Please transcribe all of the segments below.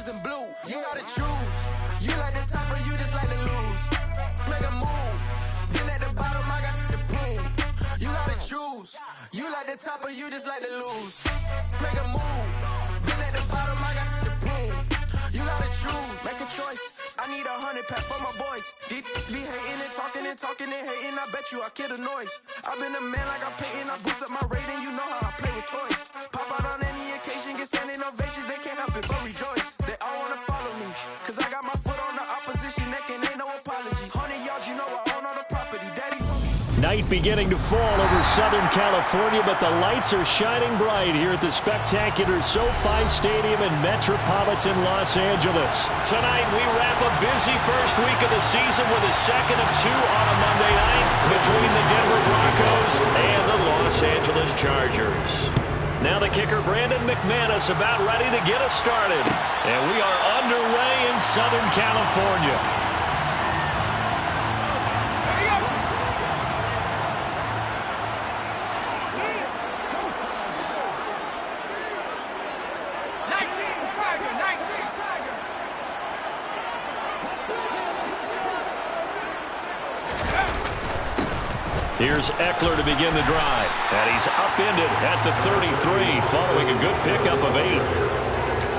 oranges and blue. You gotta choose. You like the top or you just like to lose. Make a move. Been at the bottom, I got the prove. You gotta choose. You like the top or you just like to lose. Make a move. Been at the bottom, I got the prove. You gotta choose. Make a choice. I need 100 pack for my boys. Be hating and talking and hating. I bet you I kill the noise. I've been a man like I'm Peyton. I boost up my rating. You know how I play with toys. Pop out on any occasion, get standing ovations. They can't help it but rejoice. They all wanna follow me, cause I got my foot on the opposition neck and ain't no apologies. 100 yards, you know I own all the property. Daddy told me. Night beginning to fall over Southern California, but the lights are shining bright here at the spectacular SoFi Stadium in metropolitan Los Angeles. Tonight, we wrap a busy first week of the season with a second of two on a Monday night between the Denver Broncos and the Los Angeles Chargers. Now the kicker, Brandon McManus, about ready to get us started. And we are underway in Southern California. Here's Eckler to begin the drive. And he's upended at the 33 following a good pickup of 8.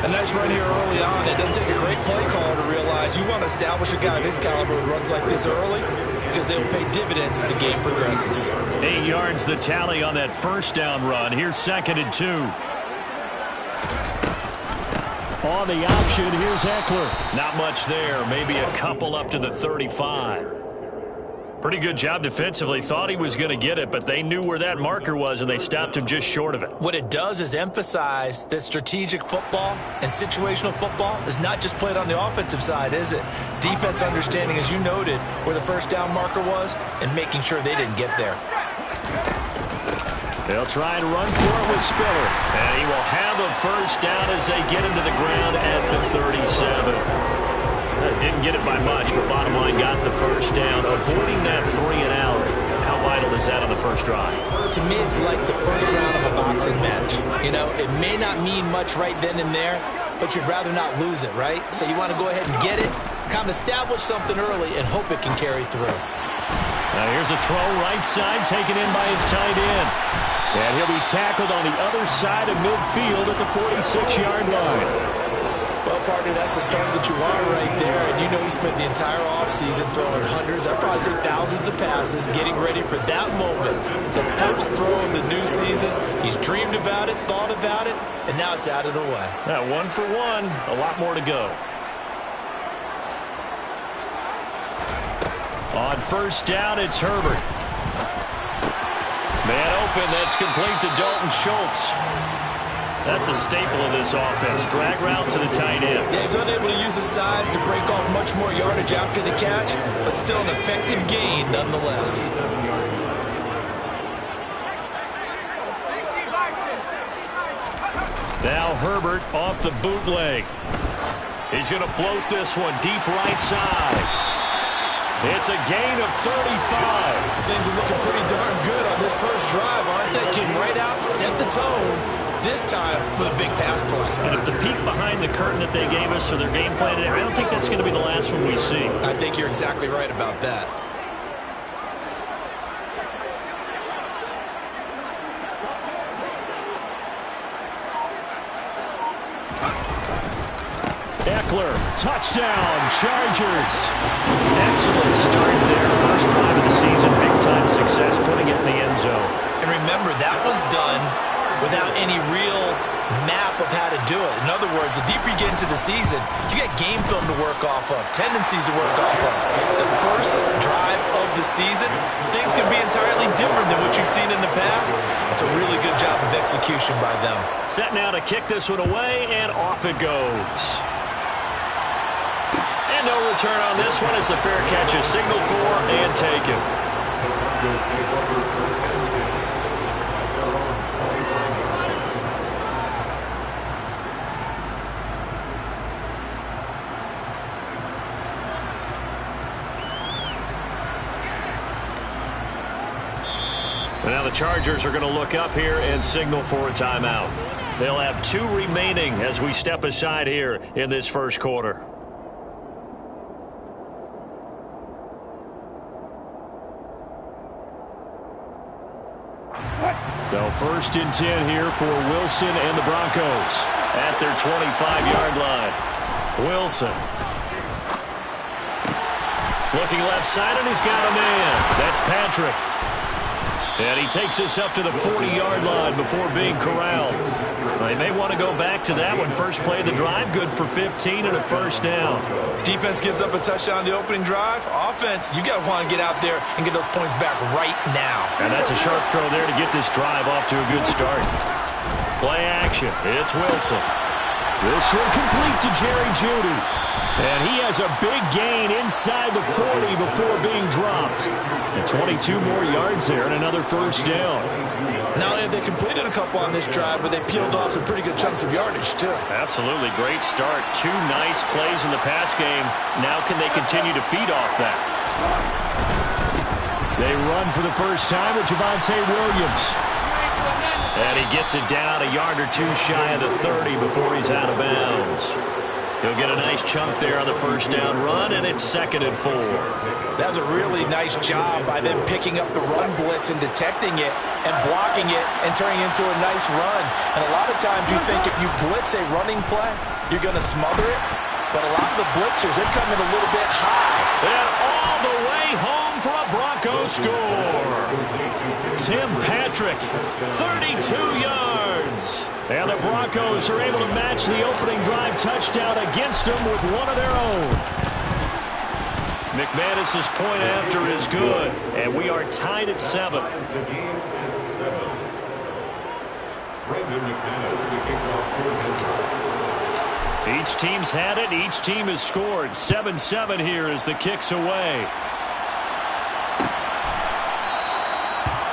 A nice run here early on. It doesn't take a great play caller to realize you want to establish a guy of his caliber with runs like this early because they will pay dividends as the game progresses. 8 yards the tally on that first down run. Here's 2nd and 2. On the option, here's Eckler. Not much there. Maybe a couple up to the 35. Pretty good job defensively. Thought he was going to get it, but they knew where that marker was, and they stopped him just short of it. What it does is emphasize that strategic football and situational football is not just played on the offensive side, is it? Defense understanding, as you noted, where the first down marker was and making sure they didn't get there. They'll try and run for it with Spiller. And he will have a first down as they get him to the ground at the 37. Didn't get it by much, but bottom line got the first down, avoiding that 3 and out. How vital is that on the first drive? To me, it's like the first round of a boxing match. You know, it may not mean much right then and there, but you'd rather not lose it, right? So you want to go ahead and get it, kind of establish something early, and hope it can carry through. Now here's a throw right side, taken in by his tight end. And he'll be tackled on the other side of midfield at the 46-yard line. Well, partner, that's the start that you want right there. And you know he spent the entire offseason throwing hundreds, I'd probably say thousands of passes, getting ready for that moment. The first throw of the new season. He's dreamed about it, thought about it, and now it's out of the way. Now, 1 for 1, a lot more to go. On first down, it's Herbert. Man open, that's complete to Dalton Schultz. That's a staple of this offense. Drag route to the tight end. Yeah, he's unable to use his size to break off much more yardage after the catch, but still an effective gain nonetheless. Now Herbert off the bootleg. He's going to float this one deep right side. It's a gain of 35. Things are looking pretty darn good on this first drive, aren't they? Came right out, set the tone. This time with a big pass play. And if the peek behind the curtain that they gave us for their game plan, I don't think that's going to be the last one we see. I think you're exactly right about that. Eckler, touchdown, Chargers. Excellent start there. First drive of the season, big-time success, putting it in the end zone. And remember, that was done without any real map of how to do it. In other words, the deeper you get into the season, you get game film to work off of, tendencies to work off of. The first drive of the season, things can be entirely different than what you've seen in the past. It's a really good job of execution by them. Set now to kick this one away, and off it goes. And no return on this one as the fair catch is signaled for and taken. Now the Chargers are going to look up here and signal for a timeout. They'll have 2 remaining as we step aside here in this first quarter. So 1st and 10 here for Wilson and the Broncos at their 25-yard line. Wilson. Looking left side, and he's got a man. That's Patrick. And he takes us up to the 40-yard line before being corralled. They may want to go back to that one. First play of the drive, good for 15 and a first down. Defense gives up a touchdown on the opening drive. Offense, you got to want to get out there and get those points back right now. And that's a sharp throw there to get this drive off to a good start. Play action. It's Wilson. This one complete to Jerry Jeudy. And he has a big gain inside the 40 before being dropped. And 22 more yards there and another first down. Not only have they completed a couple on this drive, but they peeled off some pretty good chunks of yardage, too. Absolutely. Great start. 2 nice plays in the pass game. Now can they continue to feed off that? They run for the first time with Javonte Williams. And he gets it down a yard or 2 shy of the 30 before he's out of bounds. He'll get a nice chunk there on the first down run, and it's 2nd and 4. That was a really nice job by them picking up the run blitz and detecting it and blocking it and turning it into a nice run. And a lot of times you think if you blitz a running play, you're going to smother it. But a lot of the blitzers, they come in a little bit high. And all the way home for a Broncos score. Tim Patrick, 32 yards. And the Broncos are able to match the opening drive touchdown against them with one of their own. McManus's point after is good, and we are tied at 7. Each team's had it. Each team has scored. 7-7 here as the kick's away.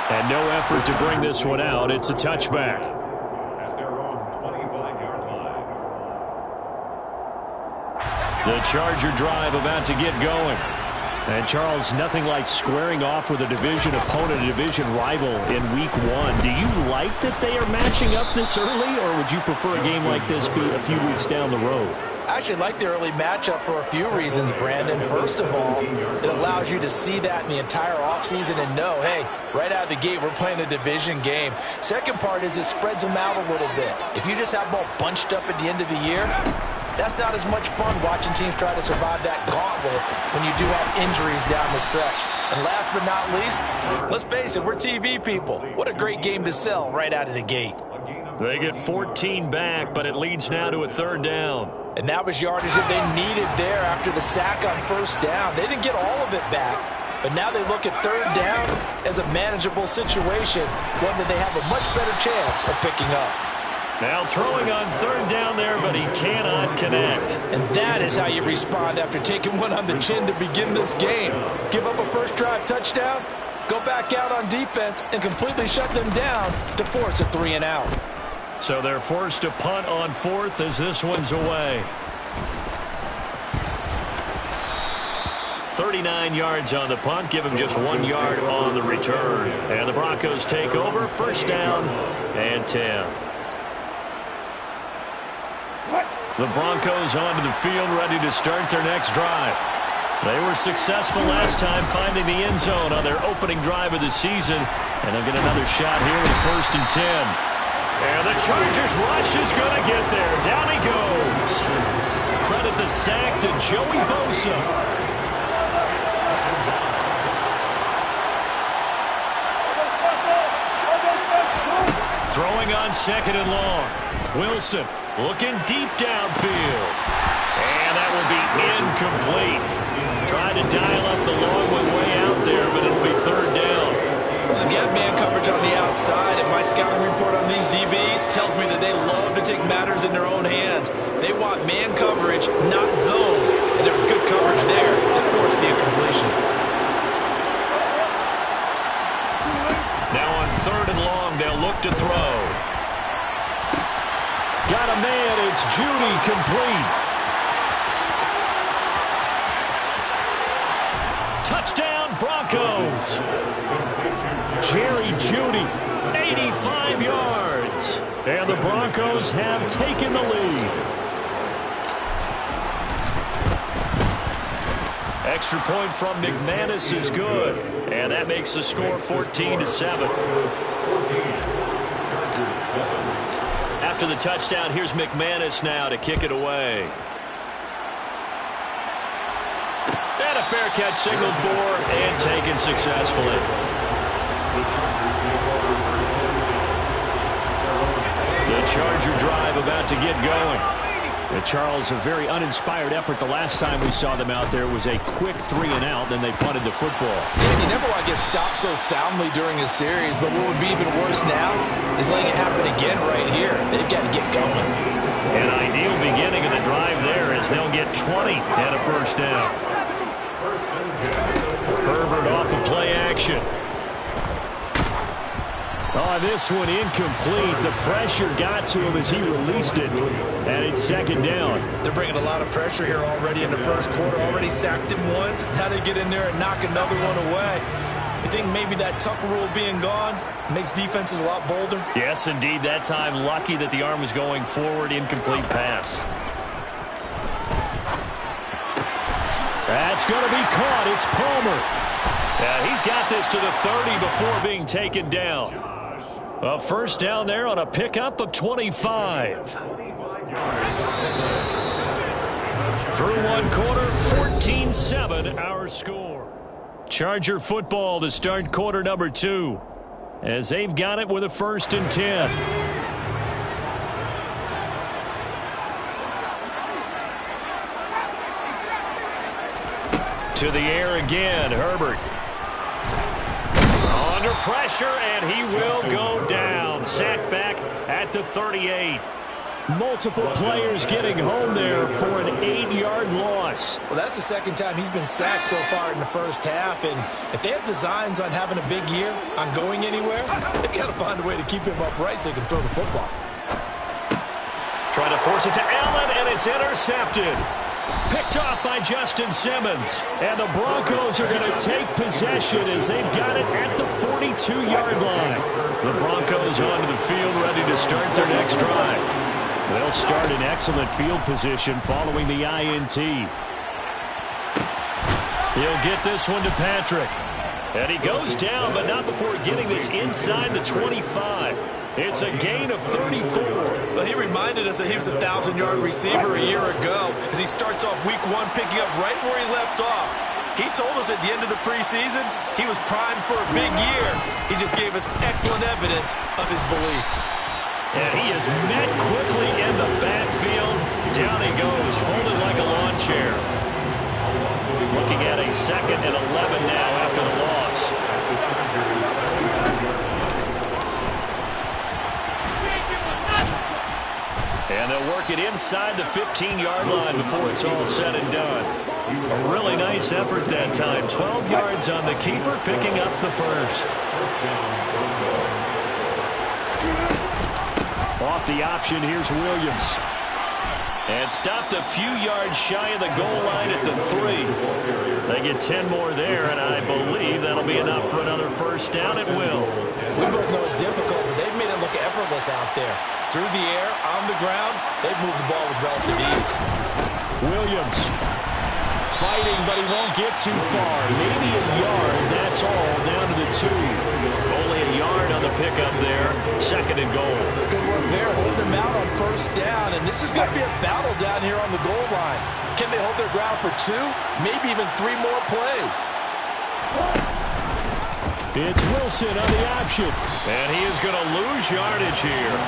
And no effort to bring this one out. It's a touchback. The Charger drive about to get going. And, Charles, nothing like squaring off with a division opponent, a division rival in Week 1. Do you like that they are matching up this early, or would you prefer a game like this be a few weeks down the road? I actually like the early matchup for a few reasons, Brandon. First of all, it allows you to see that in the entire offseason and know, hey, right out of the gate, we're playing a division game. Second part is it spreads them out a little bit. If you just have them all bunched up at the end of the year, that's not as much fun watching teams try to survive that gauntlet when you do have injuries down the stretch. And last but not least, let's face it, we're TV people. What a great game to sell right out of the gate. They get 14 back, but it leads now to a 3rd down. And that was yardage that they needed there after the sack on 1st down. They didn't get all of it back, but now they look at 3rd down as a manageable situation, one that they have a much better chance of picking up. Now throwing on 3rd down there, but he cannot connect. And that is how you respond after taking one on the chin to begin this game. Give up a first drive touchdown, go back out on defense, and completely shut them down to force a 3-and-out. So they're forced to punt on 4th as this one's away. 39 yards on the punt, give him just 1 yard on the return. And the Broncos take over, 1st down and 10. The Broncos onto the field, ready to start their next drive. They were successful last time finding the end zone on their opening drive of the season. And they'll get another shot here with 1st and 10. And the Chargers rush is going to get there. Down he goes. Credit the sack to Joey Bosa. Throwing on 2nd and long. Wilson looking deep downfield. And that will be incomplete. Trying to dial up the long one way out there, but it'll be 3rd down. They've got man coverage on the outside, and my scouting report on these DBs tells me that they love to take matters in their own hands. They want man coverage, not zone. And there was good coverage there that forced the incompletion. Now on 3rd and long, they'll look to throw. Got a man, it's Jeudy, complete. Touchdown, Broncos. Jerry Jeudy, 85 yards. And the Broncos have taken the lead. Extra point from McManus is good. And that makes the score 14-7. After the touchdown, here's McManus now to kick it away. And a fair catch signaled for and taken successfully. The Charger drive about to get going. And Charles, a very uninspired effort the last time we saw them out there. It was a quick 3-and-out, then they punted the football. And you never want to get stopped so soundly during a series, but what would be even worse now is letting it happen again right here. They've got to get going. An ideal beginning of the drive there as they'll get 20 and a first down. Herbert off of play action. Oh, this one incomplete. The pressure got to him as he released it, and it's second down. They're bringing a lot of pressure here already in the first quarter. Already sacked him once. Now they get in there and knock another one away. You think maybe that Tucker rule being gone makes defenses a lot bolder? Yes, indeed. That time, lucky that the arm was going forward. Incomplete pass. That's going to be caught. It's Palmer. Yeah, he's got this to the 30 before being taken down. A first down there on a pickup of 25. Through one quarter, 14-7 our score. Charger football to start quarter number 2 as they've got it with a 1st and 10. To the air again, Herbert. Under pressure, and he will go down. Sacked back at the 38. Multiple players getting home there for an 8-yard loss. Well, that's the second time he's been sacked so far in the first half, and if they have designs on having a big year, on going anywhere, they've got to find a way to keep him upright so he can throw the football. Trying to force it to Allen, and it's intercepted. Picked off by Justin Simmons. And the Broncos are going to take possession as they've got it at the 42-yard line. The Broncos onto the field ready to start their next drive. They'll start in excellent field position following the INT. He'll get this one to Patrick. And he goes down, but not before getting this inside the 25. It's a gain of 34. Well, he reminded us that he was a 1,000-yard receiver a year ago as he starts off week 1 picking up right where he left off. He told us at the end of the preseason he was primed for a big year. He just gave us excellent evidence of his belief. And he is met quickly in the backfield. Down he goes, folded like a lawn chair. Looking at a 2nd and 11 now after the loss. And they'll work it inside the 15-yard line before it's all said and done. A really nice effort that time. 12 yards on the keeper, picking up the first. Off the option, here's Williams. And stopped a few yards shy of the goal line at the 3. They get 10 more there, and I believe that'll be enough for another first down. It will. We both know it's difficult, but they've made it look effortless out there. Through the air, on the ground, they've moved the ball with relative ease. Williams fighting, but he won't get too far. Maybe a yard, that's all, down to the 2. Only a yard on the pickup there. 2nd and goal. Good work there, holding them out on first down, and this is going to be a battle down here on the goal line. Can they hold their ground for 2, maybe even 3 more plays? It's Wilson on the option. And he is going to lose yardage here.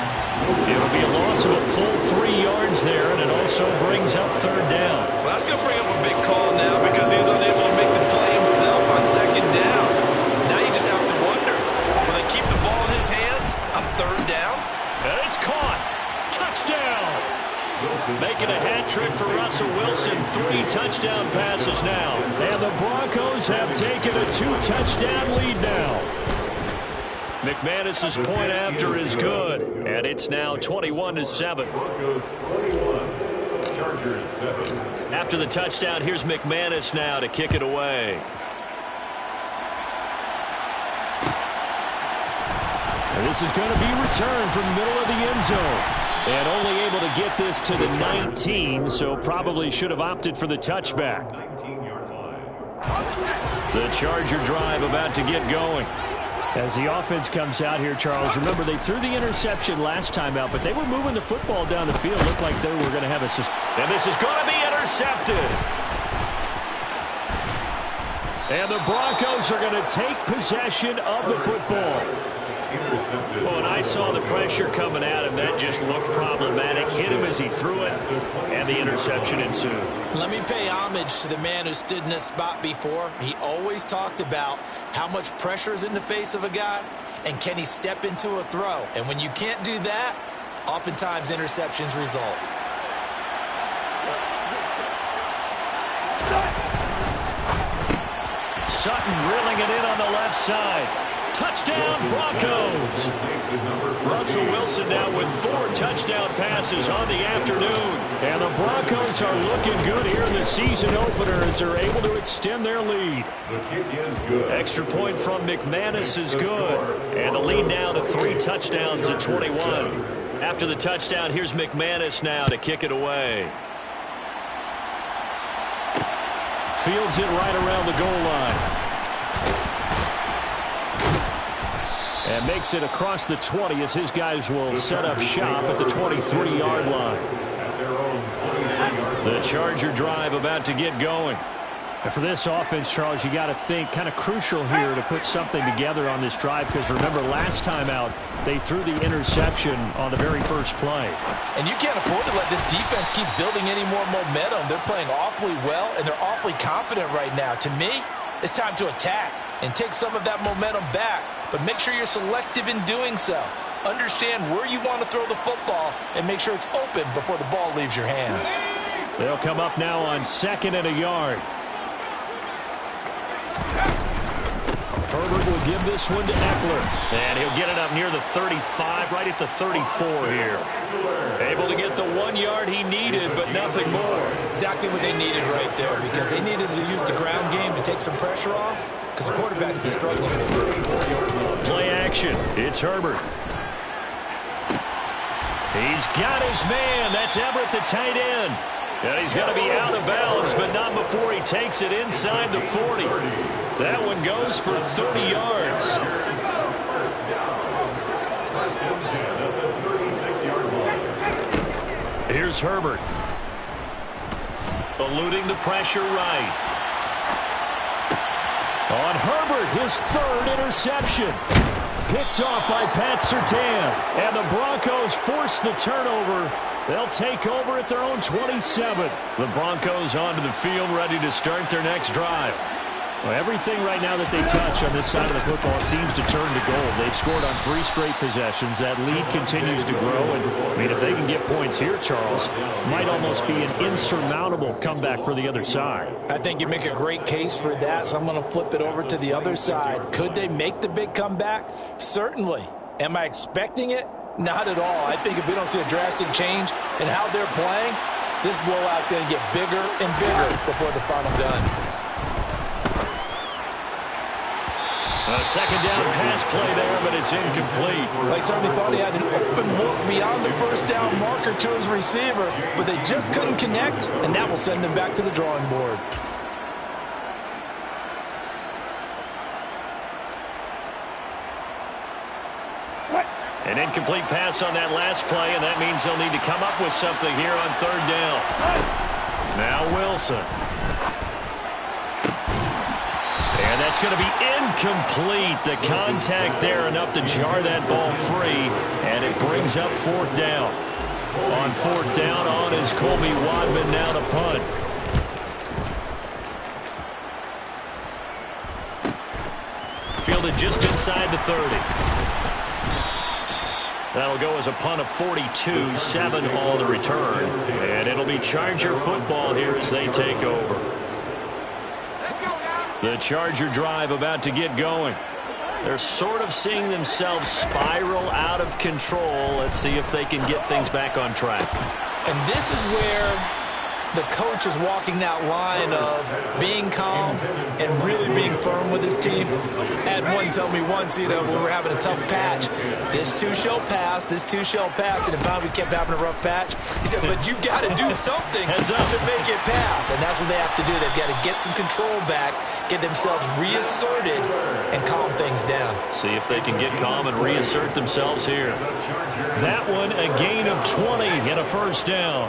It'll be a loss of a full 3 yards there, and it also brings up 3rd down. Well, that's going to bring up a big call now because he was unable to make the play himself on 2nd down. Now you just have to wonder, will they keep the ball in his hands on 3rd down? And it's caught. Touchdown. Making a hat trick for Russell Wilson. 3 touchdown passes now. And the Broncos have taken a 2-touchdown lead now. McManus's point after is good. And it's now 21-7. Chargers 7. After the touchdown, here's McManus now to kick it away. And this is going to be returned from the middle of the end zone. And only able to get this to the 19, so probably should have opted for the touchback. The Charger drive about to get going. As the offense comes out here, Charles, remember they threw the interception last time out, but they were moving the football down the field. Looked like they were going to have a... And this is going to be intercepted. And the Broncos are going to take possession of the football. Oh, and I saw the pressure coming at him. That just looked problematic. Hit him as he threw it, and the interception ensued. Let me pay homage to the man who stood in this spot before. He always talked about how much pressure is in the face of a guy, and can he step into a throw. And when you can't do that, oftentimes interceptions result. Sutton reeling it in on the left side. Touchdown, Broncos. Russell Wilson now with 4 touchdown passes on the afternoon. And the Broncos are looking good here in the season opener as they're able to extend their lead. The kick is good. Extra point from McManus is good. And the lead now to 3 touchdowns at 21. After the touchdown, here's McManus now to kick it away. Fields it right around the goal line. And makes it across the 20 as his guys will set up shop at the 23-yard line. The Charger drive about to get going. And for this offense, Charles, you got to think kind of crucial here to put something together on this drive, because remember last time out they threw the interception on the very first play. And you can't afford to let this defense keep building any more momentum. They're playing awfully well, and they're awfully confident right now. To me, it's time to attack and take some of that momentum back. But make sure you're selective in doing so. Understand where you want to throw the football and make sure it's open before the ball leaves your hands. They'll come up now on 2nd and a yard. Herbert will give this one to Eckler. And he'll get it up near the 35, right at the 34 here. Able to get the 1 yard he needed, but nothing more. Exactly what they needed right there, because they needed to use the ground game to take some pressure off, because the quarterback's been struggling a bit. Play action. It's Herbert. He's got his man. That's Everett, the tight end. And he's going to be out of bounds, but not before he takes it inside the 40. That one goes for 30 yards. Here's Herbert. Eluding the pressure right. On Herbert, his 3rd interception. Picked off by Pat Surtain. And the Broncos force the turnover. They'll take over at their own 27. The Broncos onto the field, ready to start their next drive. Well, everything right now that they touch on this side of the football seems to turn to gold. They've scored on 3 straight possessions. That lead continues to grow. And, I mean, if they can get points here, Charles, might almost be an insurmountable comeback for the other side. I think you make a great case for that, so I'm going to flip it over to the other side. Could they make the big comeback? Certainly. Am I expecting it? Not at all. I think if we don't see a drastic change in how they're playing, this blowout's going to get bigger and bigger before the final gun. A 2nd down pass play there, but it's incomplete. They certainly thought he had an open look beyond the 1st down marker to his receiver, but they just couldn't connect, and that will send them back to the drawing board. An incomplete pass on that last play, and that means they'll need to come up with something here on 3rd down. Now Wilson. And that's going to be incomplete. The contact there enough to jar that ball free, and it brings up 4th down. On 4th down, on is Colby Wadman now to punt. Fielded just inside the 30. That'll go as a punt of 42, 7 all to return. And it'll be Charger football here as they take over. The Charger drive about to get going. They're sort of seeing themselves spiral out of control. Let's see if they can get things back on track. And this is where the coach is walking that line of being calm and really being firm with his team. I had one tell me once, when we were having a tough patch, this too shall pass, this too shall pass, and if we kept having a rough patch, he said, but you got to do something to make it pass, and that's what they have to do. They've got to get some control back, get themselves reasserted, and calm things down. See if they can get calm and reassert themselves here. That one, a gain of 20 and a first down.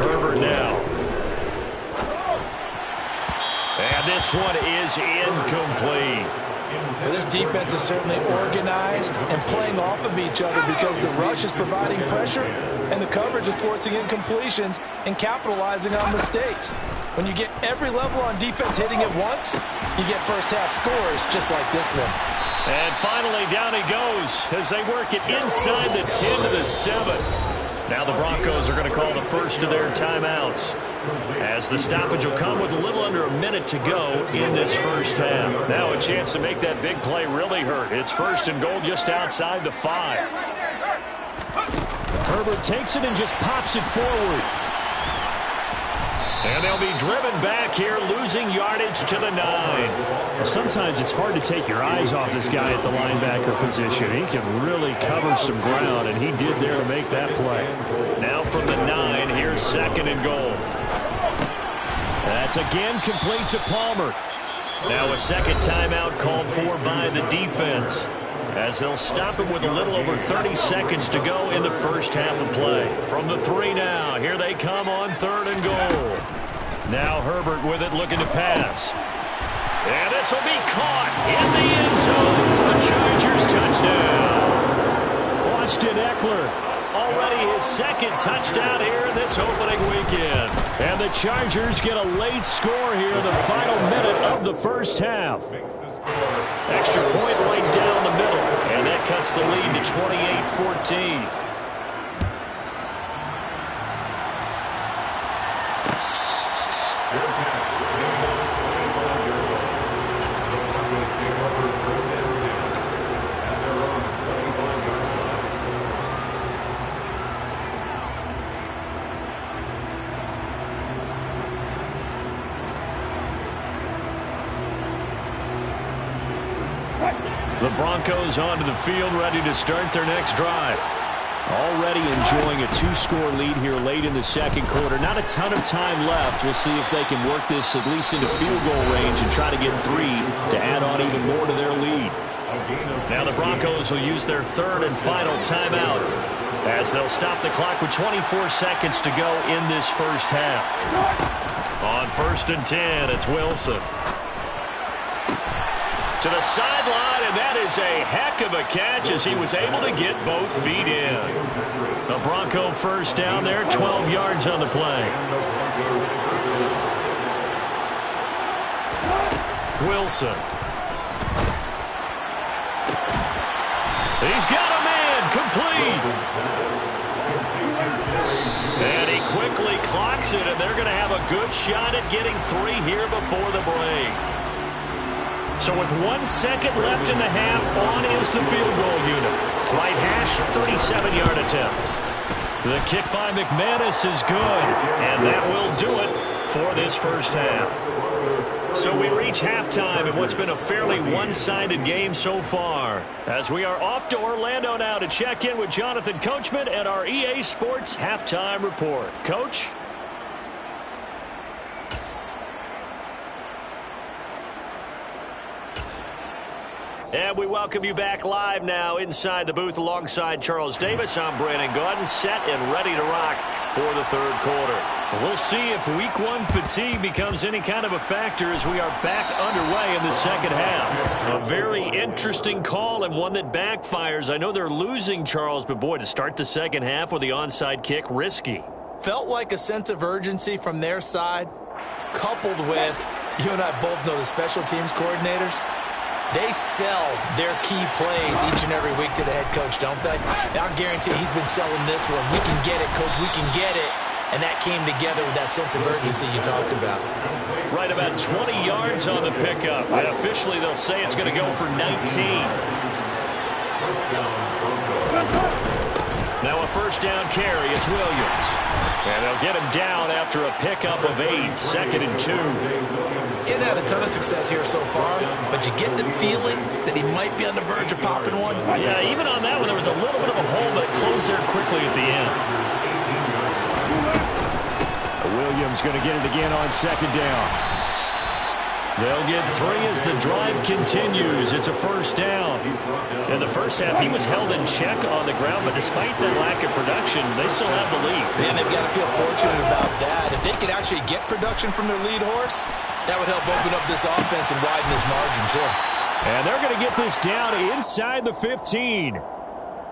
Herbert now. And this one is incomplete. Well, this defense is certainly organized and playing off of each other because the rush is providing pressure and the coverage is forcing incompletions and capitalizing on mistakes. When you get every level on defense hitting at once, you get first half scores just like this one. And finally, down he goes as they work it inside the 10 to the 7. Now the Broncos are going to call the first of their timeouts, as the stoppage will come with a little under a minute to go in this first half. Now a chance to make that big play really hurt. It's first and goal just outside the 5. Herbert takes it and just pops it forward. And they'll be driven back here, losing yardage to the 9. Well, sometimes it's hard to take your eyes off this guy at the linebacker position. He can really cover some ground, and he did there to make that play. Now from the 9, here's second and goal. That's again complete to Palmer. Now a second timeout called for by the defense, as they'll stop him with a little over 30 seconds to go in the first half of play. From the 3 now, here they come on third and goal. Now Herbert with it, looking to pass. And this will be caught in the end zone for a Chargers touchdown. Austin Eckler, already his second touchdown here in this opening weekend. And the Chargers get a late score here, the final minute of the first half. Extra point right down the middle, and that cuts the lead to 28-14. The Broncos onto the field, ready to start their next drive. Already enjoying a 2-score lead here late in the second quarter. Not a ton of time left. We'll see if they can work this at least into field goal range and try to get 3 to add on even more to their lead. Now the Broncos will use their third and final timeout, as they'll stop the clock with 24 seconds to go in this first half. On first and 10, it's Wilson. To the sideline, and that is a heck of a catch as he was able to get both feet in. The Bronco first down there, 12 yards on the play. Wilson. He's got a man, complete. And he quickly clocks it, and they're going to have a good shot at getting 3 here before the break. So with 1 second left in the half, on is the field goal unit. Right hash, 37-yard attempt. The kick by McManus is good, and that will do it for this first half. So we reach halftime in what's been a fairly one-sided game so far, as we are off to Orlando now to check in with Jonathan Coachman and our EA Sports Halftime Report. Coach? And we welcome you back live now inside the booth alongside Charles Davis. I'm Brandon Gaudin, set and ready to rock for the third quarter. We'll see if week 1 fatigue becomes any kind of a factor as we are back underway in the second half. A very interesting call and one that backfires. I know they're losing, Charles, but boy, to start the second half with the onside kick, risky. Felt like a sense of urgency from their side, coupled with, you and I both know the special teams coordinators. They sell their key plays each and every week to the head coach, don't they? I guarantee he's been selling this one. We can get it, coach. We can get it. And that came together with that sense of urgency you talked about. Right about 20 yards on the pickup. And officially they'll say it's going to go for 19. Now a first down carry. It's Williams. And they'll get him down after a pickup of 8, 2nd and 2. Getting had a ton of success here so far, but you get the feeling that he might be on the verge of popping one. Yeah, even on that one, there was a little bit of a hole, but it closed there quickly at the end. Williams going to get it again on 2nd down. They'll get 3 as the drive continues. It's a first down. In the first half, he was held in check on the ground, but despite that lack of production, they still have the lead. Man, they've got to feel fortunate about that. If they could actually get production from their lead horse, that would help open up this offense and widen this margin, too. And they're going to get this down inside the 15.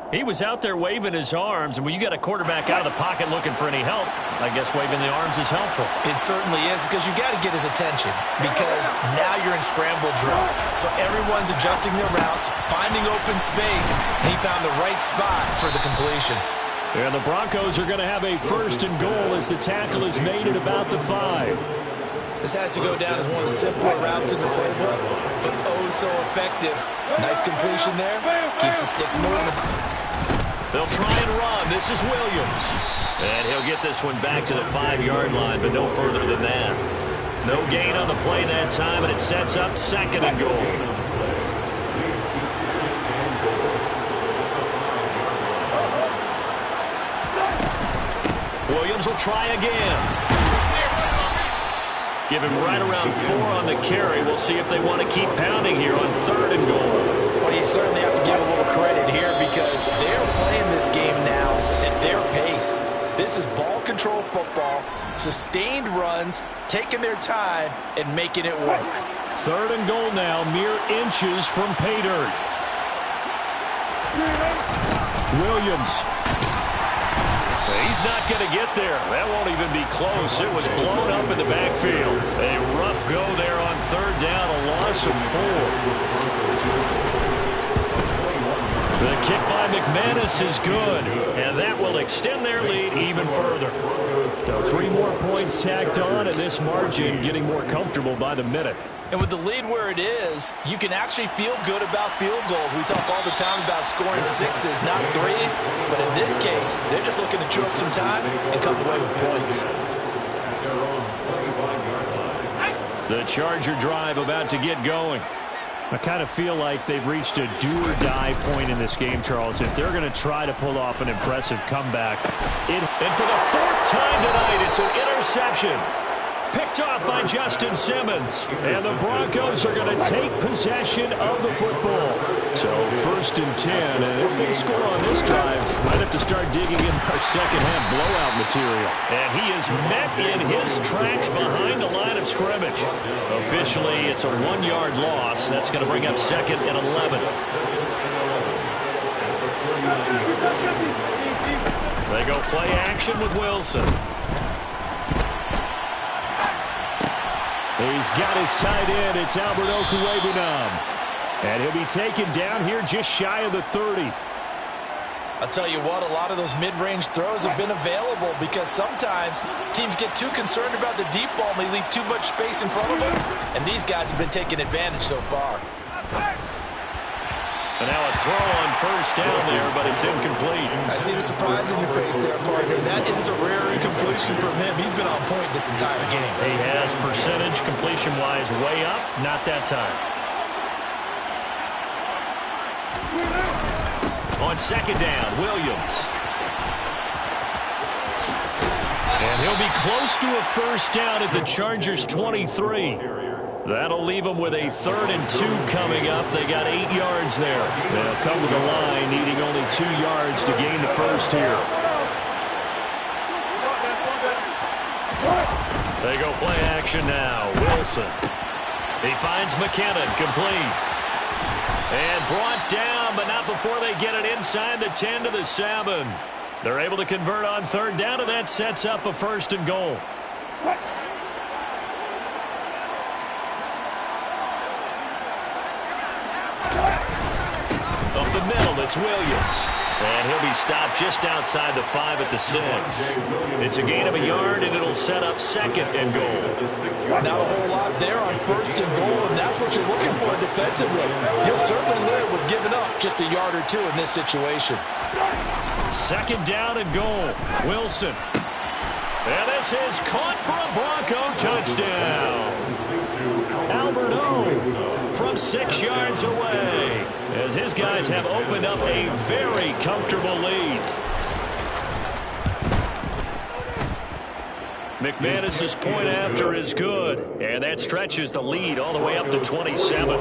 He was out there waving his arms, and when you got a quarterback out of the pocket looking for any help, I guess waving the arms is helpful. It certainly is, because you got to get his attention, because now you're in scramble drill. So everyone's adjusting their routes, finding open space, and he found the right spot for the completion. And the Broncos are going to have a 1st and goal as the tackle is made at about the 5. This has to go down as one of the simpler routes in the playbook, but oh so effective. Nice completion there. Keeps the sticks moving. They'll try and run. This is Williams. And he'll get this one back to the 5-yard line, but no further than that. No gain on the play that time, and it sets up 2nd and goal. Williams will try again. Give him right around 4 on the carry. We'll see if they want to keep pounding here on 3rd and goal. Well, you certainly have to give a little credit here because they're playing this game now at their pace. This is ball control football, sustained runs, taking their time, and making it work. 3rd and goal now, mere inches from pay dirt. Williams. He's not going to get there. That won't even be close. It was blown up in the backfield. A rough go there on 3rd down, a loss of 4. The kick by McManus is good, and that will extend their lead even further. So 3 more points tacked on, and this margin getting more comfortable by the minute. And with the lead where it is, you can actually feel good about field goals. We talk all the time about scoring 6s, not 3s. But in this case, they're just looking to chew up some time and come away with points. The Charger drive about to get going. I kind of feel like they've reached a do-or-die point in this game, Charles. If they're going to try to pull off an impressive comeback. And for the 4th time tonight, it's an interception. Picked off by Justin Simmons. And the Broncos are going to take possession of the football. So 1st and 10. And if they score on this drive, might have to start digging in our second-half blowout material. And he is met in his tracks behind the line of scrimmage. Officially, it's a 1-yard loss. That's going to bring up 2nd and 11. They go play action with Wilson. He's got his tight end. It's Albert Okwuegbunam. And he'll be taken down here just shy of the 30. I'll tell you what, a lot of those mid-range throws have been available because sometimes teams get too concerned about the deep ball and they leave too much space in front of them. And these guys have been taking advantage so far. And now a throw on 1st down there, but it's incomplete. I see the surprise in your face there, partner. That is a rare incompletion from him. He's been on point this entire game. He has percentage completion-wise way up. Not that time. On 2nd down, Williams. And he'll be close to a 1st down at the Chargers' 23. That'll leave them with a 3rd and 2 coming up. They got 8 yards there. They'll come to the line, needing only 2 yards to gain the 1st here. They go play action now. Wilson. He finds McKinnon, complete. And brought down, but not before they get it inside the 10 to the 7. They're able to convert on 3rd down, and that sets up a 1st and goal. Up the middle, it's Williams. And he'll be stopped just outside the 5 at the 6. It's a gain of a yard, and it'll set up 2nd and goal. Not a whole lot there on 1st and goal, and that's what you're looking for defensively. You'll certainly live with giving up just a yard or 2 in this situation. Second down and goal. Wilson. And this is caught for a Bronco touchdown. Albert O from 6 yards away, as his guys have opened up a very comfortable lead. McManus's point after is good, and that stretches the lead all the way up to 27.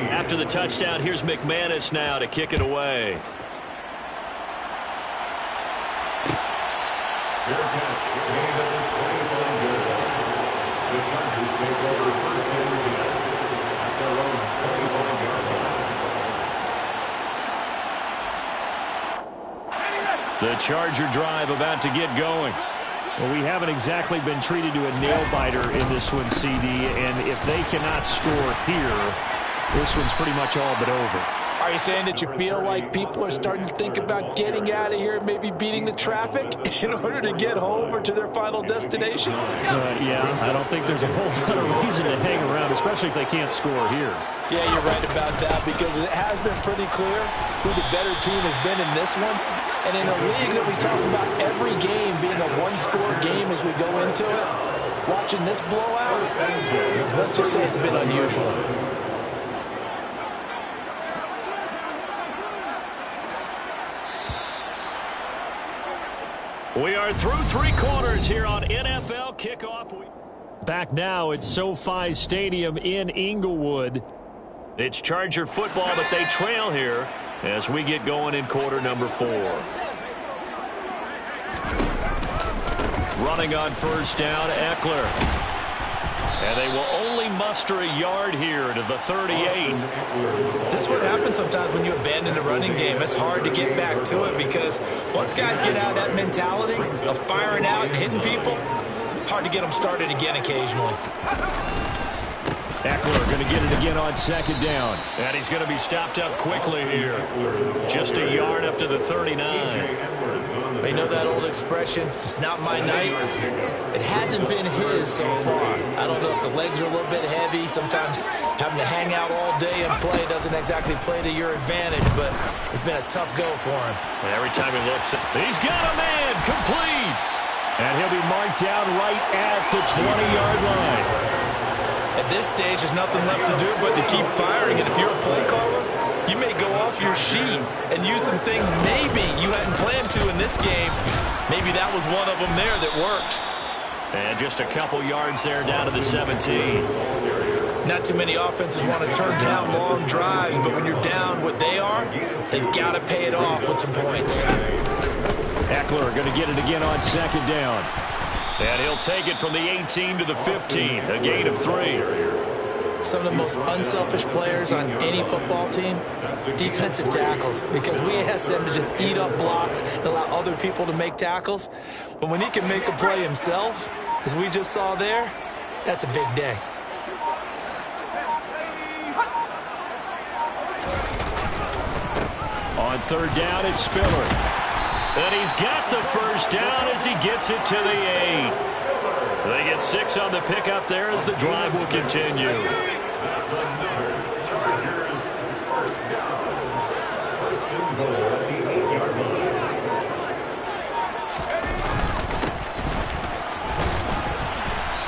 After the touchdown, here's McManus now to kick it away. Fair catch, made at the 25-yard line. The Chargers take over first and 10 at their own 25-yard line. The Charger drive about to get going. Well, we haven't exactly been treated to a nail-biter in this one, CD, and if they cannot score here, this one's pretty much all but over. Are you saying that you feel like people are starting to think about getting out of here and maybe beating the traffic in order to get home or to their final destination? Yeah, I don't think there's a whole lot of reason to hang around, especially if they can't score here. Yeah, you're right about that, because it has been pretty clear who the better team has been in this one. And in a league that we talk about every game being a one-score game as we go into it, watching this blowout, let's just say it's been unusual. We are through 3 quarters here on NFL Kickoff. Back now at SoFi Stadium in Inglewood. It's Charger football, but they trail here as we get going in quarter number 4. Running on first down, Eckler. And they will only muster a yard here to the 38. This is what happens sometimes when you abandon the running game. It's hard to get back to it because once guys get out of that mentality of firing out and hitting people, hard to get them started again occasionally. Eckler going to get it again on second down. And he's going to be stopped up quickly here. Just a yard up to the 39. They know that old expression, it's not my night. It hasn't been his so far. I don't know if the legs are a little bit heavy. Sometimes having to hang out all day and play doesn't exactly play to your advantage, but it's been a tough go for him. Every time he looks, he's got a man, complete. And he'll be marked down right at the 20-yard line. At this stage, there's nothing left to do but to keep firing. And if you're a play caller, you may go off your sheet and use some things maybe you hadn't planned to in this game. Maybe that was one of them there that worked. And just a couple yards there down to the 17. Not too many offenses want to turn down long drives, but when you're down what they are, they've got to pay it off with some points. Eckler going to get it again on second down. And he'll take it from the 18 to the 15, a gain of 3. Some of the most unselfish players on any football team, defensive tackles, because we ask them to just eat up blocks and allow other people to make tackles. But when he can make a play himself, as we just saw there, that's a big day. On third down, it's Spiller. And he's got the first down as he gets it to the 8. They get 6 on the pickup there as the drive will continue. That's another Chargers first down. First and goal at the 8-yard line.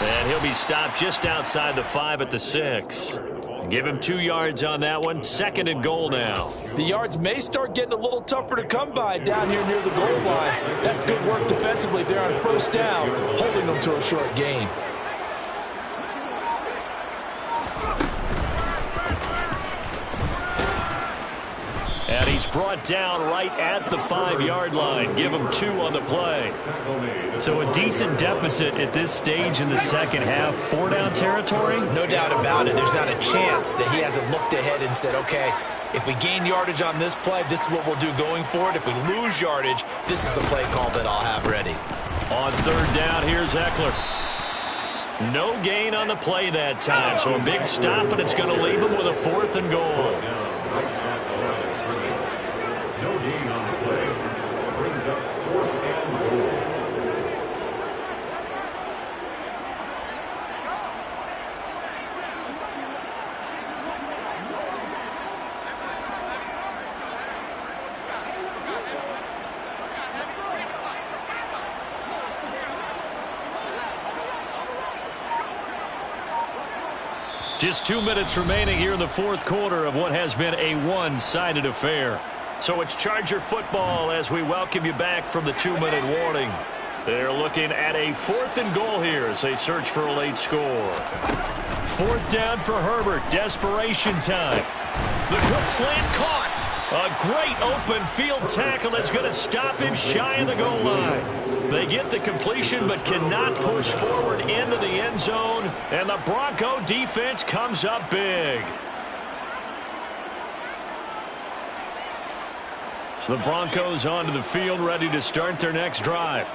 And he'll be stopped just outside the 5 at the 6. Give him 2 yards on that one. Second and goal now. The yards may start getting a little tougher to come by down here near the goal line. That's good work defensively there on first down, holding them to a short gain. And he's brought down right at the 5-yard line. Give him 2 on the play. So a decent deficit at this stage in the second half. 4-down territory? No doubt about it. There's not a chance that he hasn't looked ahead and said, okay, if we gain yardage on this play, this is what we'll do going forward. If we lose yardage, this is the play call that I'll have ready. On third down, here's Eckler. No gain on the play that time. So a big stop, and it's going to leave him with a 4th and goal. No gain on the play. Brings up 4th and goal. Just 2 minutes remaining here in the fourth quarter of what has been a one-sided affair. So it's Charger football as we welcome you back from the 2-minute warning. They're looking at a 4th and goal here as they search for a late score. 4th down for Herbert. Desperation time. The quick slant caught. A great open field tackle that's going to stop him shy of the goal line. They get the completion but cannot push forward into the end zone. And the Bronco defense comes up big. The Broncos onto the field, ready to start their next drive.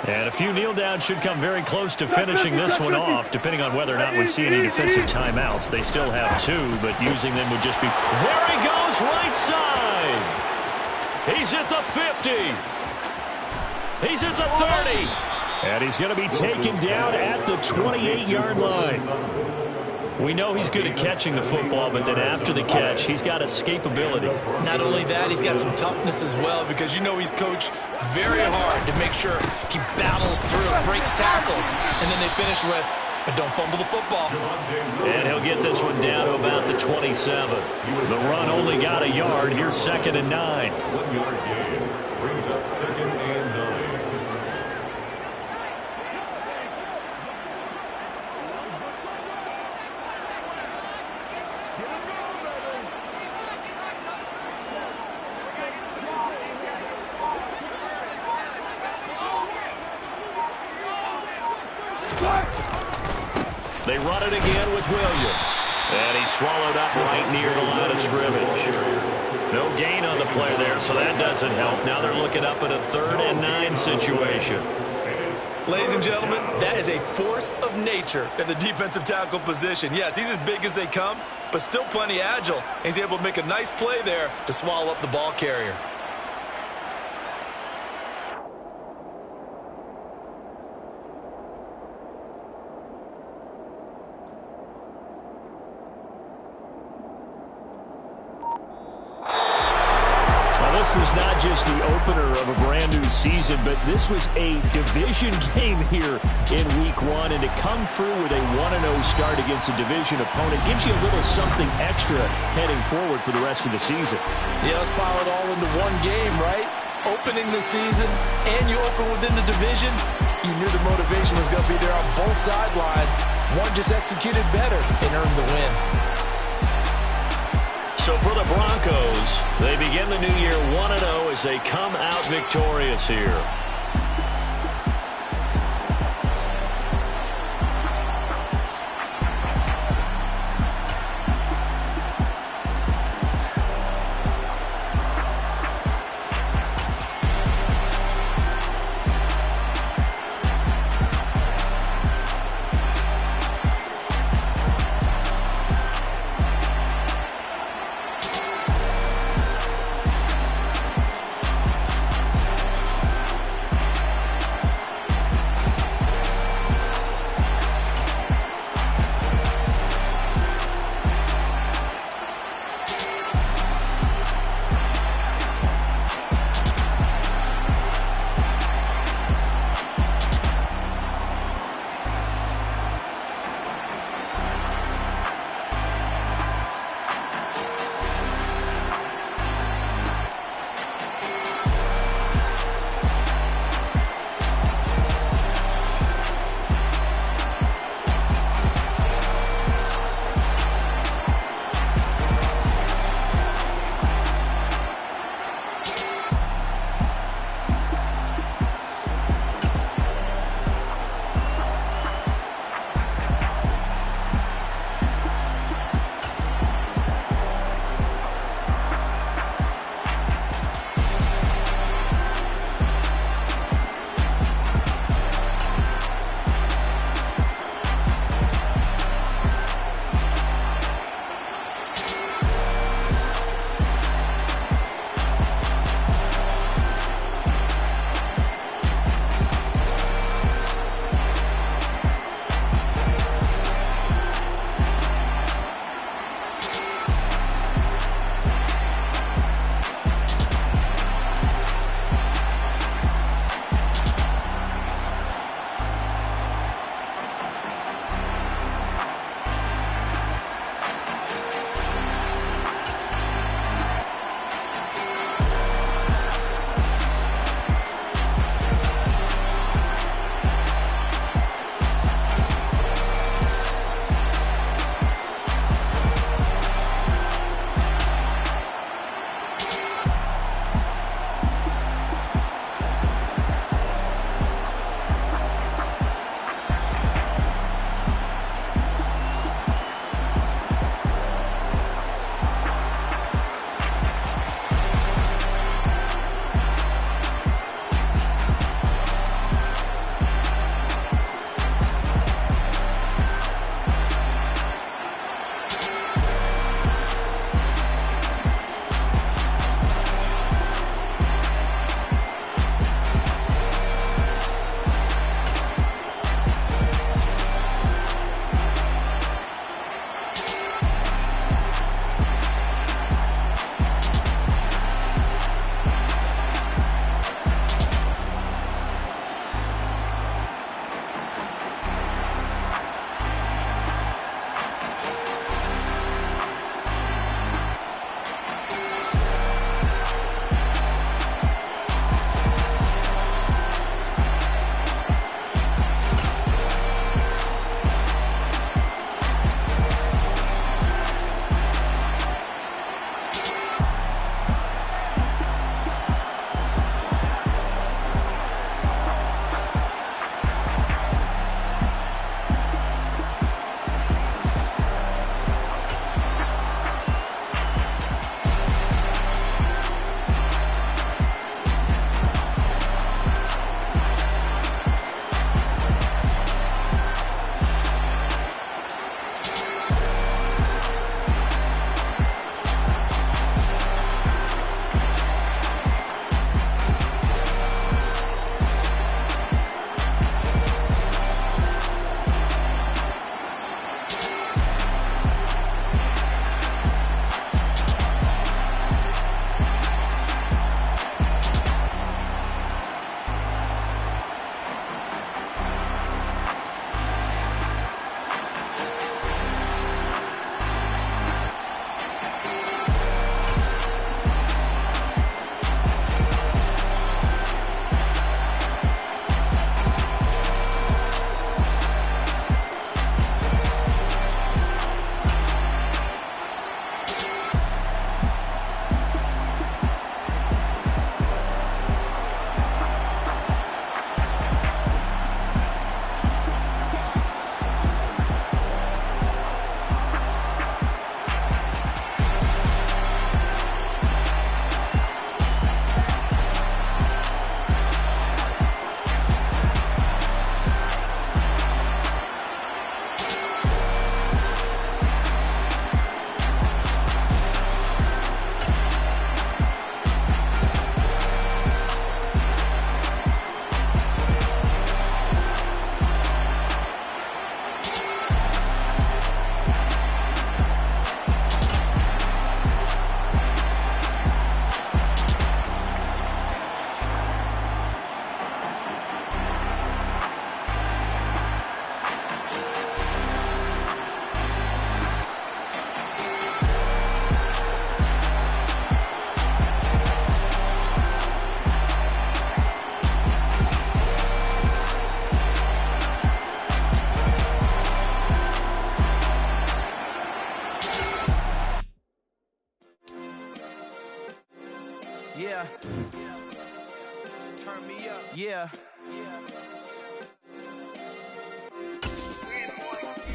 And a few kneel downs should come very close to finishing this one off, depending on whether or not we see any defensive timeouts. They still have 2, but using them would just be... There he goes, right side! He's at the 50. He's at the 30. And he's going to be taken down at the 28-yard line. We know he's good at catching the football, but then after the catch, he's got escapability. Not only that, he's got some toughness as well, because you know he's coached very hard to make sure he battles through, breaks tackles, and then they finish with, but don't fumble the football. And he'll get this one down to about the 27. The run only got a yard. Here's 2nd and 9. 1-yard gain brings up 2nd and 9. They run it again with Williams. And he's swallowed up right near the line of scrimmage. No gain on the play there, so that doesn't help. Now they're looking up at a 3rd and 9 situation. Ladies and gentlemen, that is a force of nature at the defensive tackle position. Yes, he's as big as they come, but still plenty agile. He's able to make a nice play there to swallow up the ball carrier. Just the opener of a brand new season, but this was a division game here in week 1, and to come through with a 1-0 start against a division opponent gives you a little something extra heading forward for the rest of the season. Yeah, let's pile it all into one game, right? Opening the season, and you open within the division. You knew the motivation was going to be there on both sidelines. One just executed better and earned the win. So for the Broncos, they begin the new year 1-0 as they come out victorious here.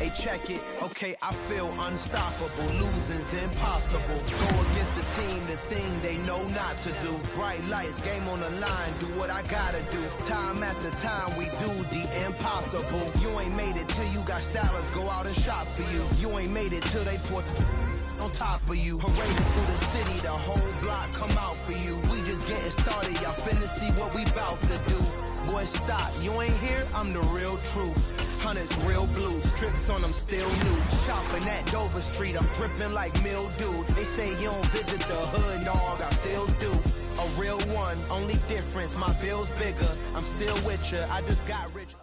Hey, check it, okay, I feel unstoppable. Losing's impossible. Go against the team, the thing they know not to do. Bright lights, game on the line, do what I gotta do. Time after time, we do the impossible. You ain't made it till you got stylers, go out and shop for you. You ain't made it till they put on top of you. Parading through the city, the whole block come out for you. We just getting started, y'all finna see what we bout to do. Boy, stop, you ain't here, I'm the real truth. Hunters, real blue, strips on them still new. Shopping at Dover Street, I'm dripping like mildew. They say you don't visit the hood, dog, I still do. A real one, only difference, my bill's bigger. I'm still with ya, I just got rich.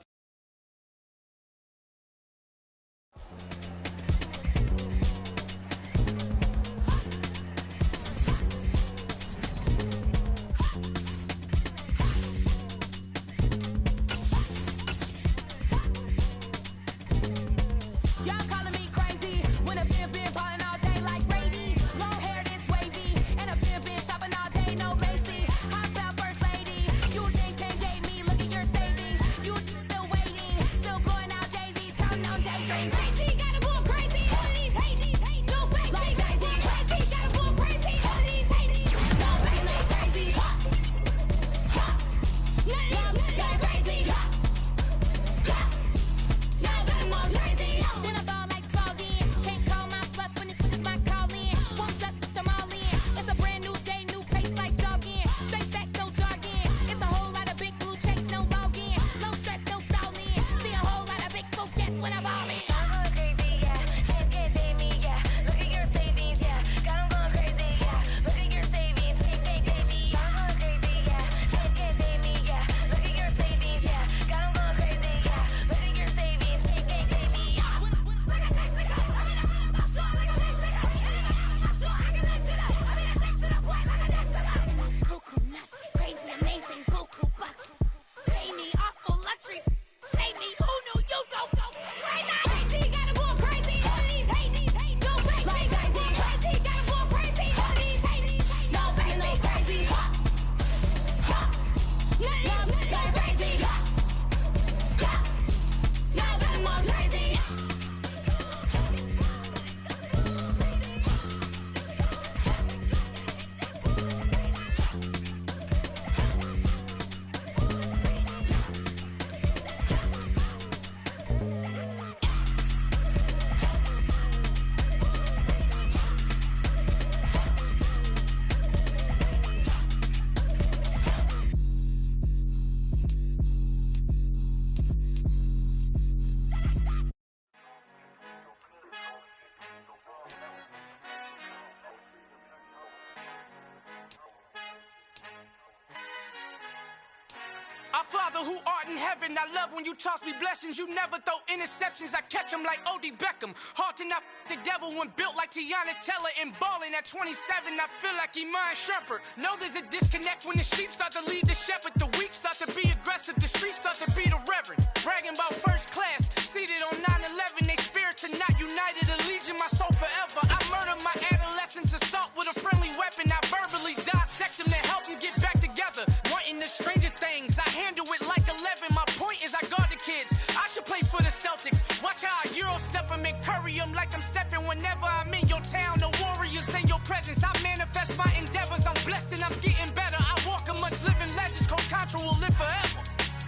Our Father who art in heaven, I love when you toss me blessings. You never throw interceptions, I catch them like O.D. Beckham. Hard to not the devil when built like Tiana Teller. And balling at 27, I feel like Iman Shumpert. Know there's a disconnect when the sheep start to lead the shepherd. The weak start to be aggressive, the streets start to be the reverend. Bragging about first class, seated on 9/11. They spirits are not united, a legion, my soul forever. I murder my adolescence, assault with a friendly weapon. I verbally dissect them to help them get back together. Wanting the stranger things, I handle it like 11. My point is I guard the kids. I should play for the Celtics. Watch how I Euro step them and curry them like I'm stepping whenever I'm in your town. The Warriors in your presence. I manifest my endeavors. I'm blessed and I'm getting better. I walk amongst living legends. Coach Contra will live forever.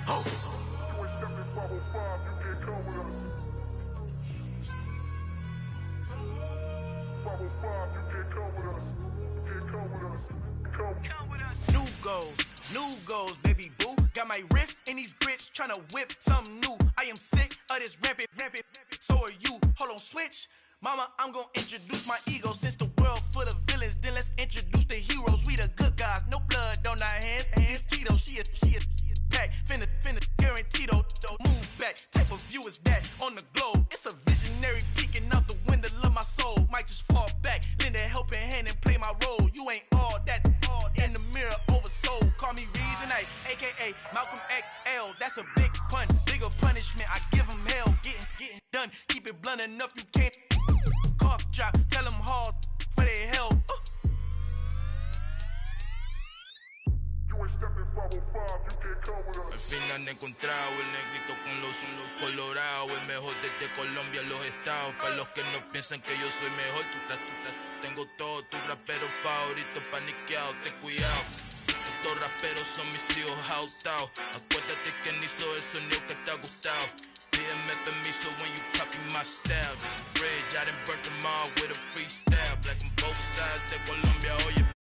Oh. New goals, baby boo. Got my wrist in these grits, tryna whip something new. I am sick of this rampant. So are you. Hold on, switch. Mama, I'm gonna introduce my ego. Since the world full of villains, then let's introduce the heroes. We the good guys, no blood on our hands. Hands Tito, she is back. Finna guarantee though. Move back. Type of view is that on the globe. It's a visionary peeking out the window of my soul. Might just fall back, lend a helping hand and play my role. You ain't all that in the mirror oversold. Call me Reason A, aka Malcolm XL. That's a big pun, bigger punishment. I give him hell, getting done. Keep it blunt enough, you can't. Cough drop, tell them hard for their health. You ain't stepping 505, you can't come with us. final he encontrado el negrito con los colorados, el mejor desde Colombia, los estados. Para los que no piensan que yo soy mejor, tengo todo, tu rapero favorito paniqueado, ten cuidado. Estos raperos son mis hijos jautados. Acuérdate que ni hizo el sonido que te ha gustado. Pídeme permiso when you copy my style. This bridge, I done burnt them all with a freestyle. Black on both sides de Colombia, oye.